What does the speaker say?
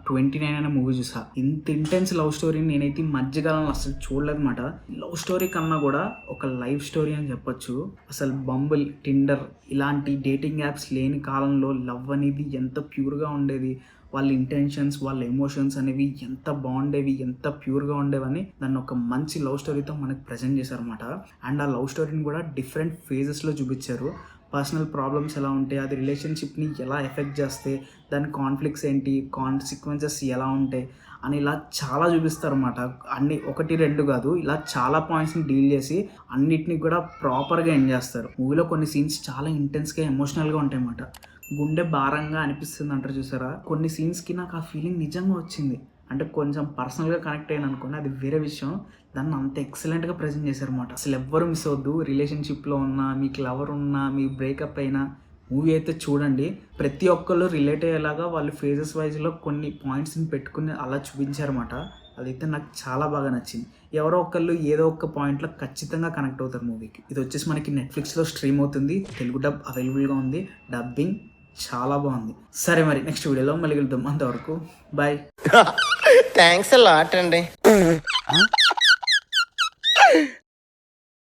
29 అనే మూవీ చూసా. ఇంత ఇంటెన్స్ లవ్ స్టోరీని నేనైతే ఈ మధ్యకాలంలో అసలు చూడలేదన్నమాట. లవ్ స్టోరీ కన్నా కూడా ఒక లైఫ్ స్టోరీ అని చెప్పొచ్చు. అసలు బంబుల్, టిండర్ ఇలాంటి డేటింగ్ యాప్స్ లేని కాలంలో లవ్ అనేది ఎంత ప్యూర్గా ఉండేది, వాళ్ళ ఇంటెన్షన్స్, వాళ్ళ ఎమోషన్స్ అనేవి ఎంత బాగుండేవి, ఎంత ప్యూర్గా ఉండేవని దాన్ని ఒక మంచి లవ్ స్టోరీతో మనకు ప్రజెంట్ చేశారన్నమాట. అండ్ ఆ లవ్ స్టోరీని కూడా డిఫరెంట్ ఫేజెస్లో చూపించారు. పర్సనల్ ప్రాబ్లమ్స్ ఎలా ఉంటాయి, అది రిలేషన్షిప్ని ఎలా ఎఫెక్ట్ చేస్తే, దాని కాన్ఫ్లిక్ట్స్ ఏంటి, కాన్సిక్వెన్సెస్ ఎలా ఉంటాయి అని ఇలా చాలా చూపిస్తారు అన్నమాట. అన్ని 1-2 కాదు, ఇలా చాలా పాయింట్స్ని డీల్ చేసి అన్నిటిని కూడా ప్రాపర్గా ఎండ్ చేస్తారు. మూవీలో కొన్ని సీన్స్ చాలా ఇంటెన్స్గా, ఎమోషనల్గా ఉంటాయి అన్నమాట. గుండె భారంగా అనిపిస్తుంది అంటారు చూసారా, కొన్ని సీన్స్కి నాకు ఆ ఫీలింగ్ నిజంగా వచ్చింది. అంటే కొంచెం పర్సనల్గా కనెక్ట్ అయ్యాను అనుకోండి, అది వేరే విషయం. దాన్ని అంత ఎక్సలెంట్గా ప్రజెంట్ చేశారన్నమాట. అసలు ఎవ్వరు మిస్ అవ్వద్దు. రిలేషన్షిప్లో ఉన్నా, మీకు లవర్ ఉన్నా, మీ బ్రేకప్ అయినా మూవీ అయితే చూడండి. ప్రతి ఒక్కళ్ళు రిలేట్ అయ్యేలాగా వాళ్ళు ఫేజెస్ వైజ్లో కొన్ని పాయింట్స్ని పెట్టుకుని అలా చూపించారన్నమాట. అదైతే నాకు చాలా బాగా నచ్చింది. ఎవరో ఒకళ్ళు ఏదో ఒక పాయింట్లో ఖచ్చితంగా కనెక్ట్ అవుతారు మూవీకి. ఇది వచ్చేసి మనకి నెట్ఫ్లిక్స్లో స్ట్రీమ్ అవుతుంది. తెలుగు డబ్ అవైలబుల్గా ఉంది. డబ్బింగ్ చాలా బాగుంది. సరే మరి నెక్స్ట్ వీడియోలో మళ్ళీ వెళ్దాం. అంతవరకు బాయ్. థ్యాంక్స్ లాట్ అండి.